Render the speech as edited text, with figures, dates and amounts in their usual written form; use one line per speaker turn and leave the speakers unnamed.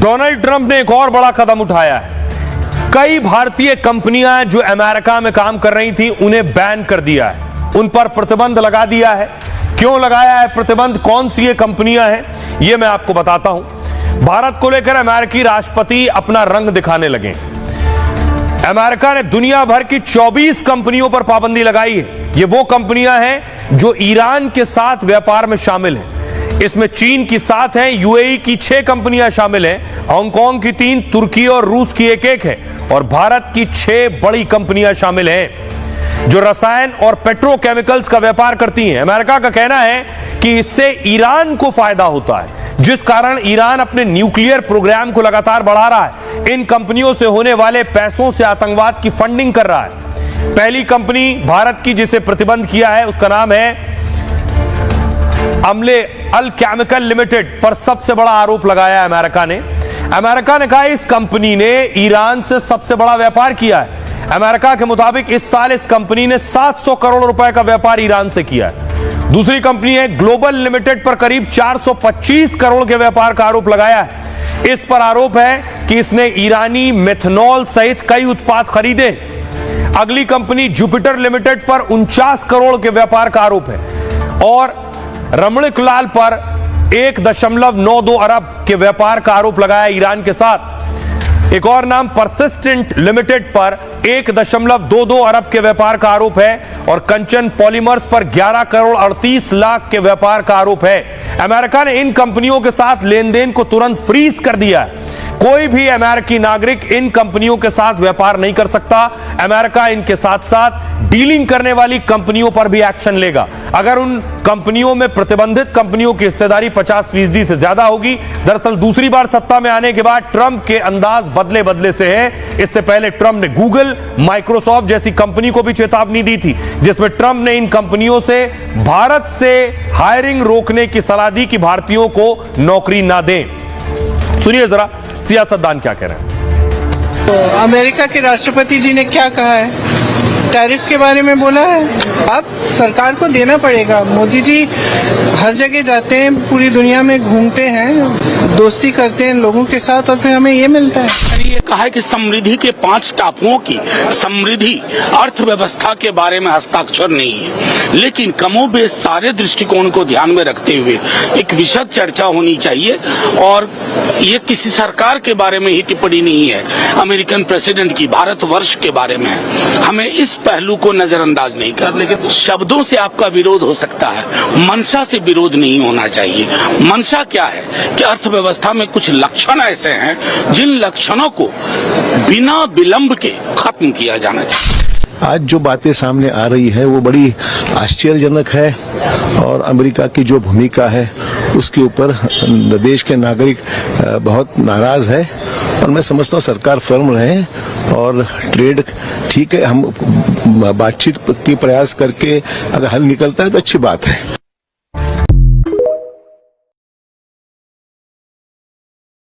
Donald Trump ने एक और बड़ा कदम उठाया है। कई भारतीय कंपनियां जो अमेरिका में काम कर रही थी उन्हें बैन कर दिया है, उन पर प्रतिबंध लगा दिया है। क्यों लगाया है प्रतिबंध, कौन सी ये कंपनियां हैं, ये मैं आपको बताता हूं। भारत को लेकर अमेरिकी राष्ट्रपति अपना रंग दिखाने लगे। अमेरिका ने दुनिया भर की 24 कंपनियों पर पाबंदी लगाई है। ये वो कंपनियां हैं जो ईरान के साथ व्यापार में शामिल हैं। इसमें चीन की 7 हैं, यूएई की 6 कंपनियां शामिल हैं, हांगकांग की 3, तुर्की और रूस की एक है और भारत की 6 बड़ी कंपनियां शामिल हैं जो रसायन और पेट्रोकेमिकल्स का व्यापार करती हैं। अमेरिका का कहना है कि इससे ईरान को फायदा होता है, जिस कारण ईरान अपने न्यूक्लियर प्रोग्राम को लगातार बढ़ा रहा है। इन कंपनियों से होने वाले पैसों से आतंकवाद की फंडिंग कर रहा है। पहली कंपनी भारत की जिसे प्रतिबंध किया है उसका नाम है अमले अल केमिकल लिमिटेड पर सबसे बड़ा आरोप लगाया है अमेरिका ने। अमेरिका ने कहा इस कंपनी ने ईरान से सबसे बड़ा व्यापार किया है। अमेरिका के मुताबिक इस साल इस कंपनी ने 700 करोड़ रुपए का व्यापार ईरान से किया है। दूसरी कंपनी है ग्लोबल लिमिटेड पर करीब 425 करोड़ के व्यापार का आरोप लगाया है। इस पर आरोप है कि इसने ईरानी मेथनॉल सहित कई उत्पाद खरीदे। अगली कंपनी जुपिटर लिमिटेड पर 49 करोड़ के व्यापार का आरोप है और रमणिकलाल पर 1.92 अरब के व्यापार का आरोप लगाया ईरान के साथ। एक और नाम परसिस्टेंट लिमिटेड पर 1.22 अरब के व्यापार का आरोप है और कंचन पॉलीमर्स पर 11 करोड़ 38 लाख के व्यापार का आरोप है। अमेरिका ने इन कंपनियों के साथ लेन देन को तुरंत फ्रीज कर दिया है। कोई भी अमेरिकी नागरिक इन कंपनियों के साथ व्यापार नहीं कर सकता। अमेरिका इनके साथ साथ डीलिंग करने वाली कंपनियों पर भी एक्शन लेगा। अगर उन कंपनियों में प्रतिबंधित कंपनियों की हिस्सेदारी 50% से ज्यादा होगी। दरअसल दूसरी बार सत्ता में आने के बाद ट्रंप के अंदाज बदले से है। इससे पहले ट्रंप ने गूगल, माइक्रोसॉफ्ट जैसी कंपनी को भी चेतावनी दी थी, जिसमें ट्रंप ने इन कंपनियों से भारत से हायरिंग रोकने की सलाह दी कि भारतीयों को नौकरी ना दें। सुनिए जरा सियासतदान क्या कह रहे हैं।
तो अमेरिका के राष्ट्रपति जी ने क्या कहा है, टैरिफ के बारे में बोला है। अब सरकार को देना पड़ेगा। मोदी जी हर जगह जाते हैं, पूरी दुनिया में घूमते हैं, दोस्ती करते हैं लोगों के साथ और फिर हमें ये मिलता है।
ये कहा है कि समृद्धि के 5 टापुओं की समृद्धि अर्थव्यवस्था के बारे में हस्ताक्षर नहीं है, लेकिन कमोबेश सारे दृष्टिकोण को ध्यान में रखते हुए एक विशद चर्चा होनी चाहिए और ये किसी सरकार के बारे में ही टिप्पणी नहीं है, अमेरिकन प्रेसिडेंट की भारतवर्ष के बारे में। हमें इस पहलू को नजरअंदाज नहीं कर, लेकिन शब्दों से आपका विरोध हो सकता है, मंशा से विरोध नहीं होना चाहिए। मंशा क्या है कि अर्थव्यवस्था में कुछ लक्षण ऐसे हैं जिन लक्षणों को बिना विलंब के खत्म किया जाना चाहिए।
आज जो बातें सामने आ रही है वो बड़ी आश्चर्यजनक है और अमेरिका की जो भूमिका है उसके ऊपर देश के नागरिक बहुत नाराज है और मैं समझता हूँ सरकार फर्म रहे और ट्रेड ठीक है, हम बातचीत की प्रयास करके अगर हल निकलता है तो अच्छी बात है।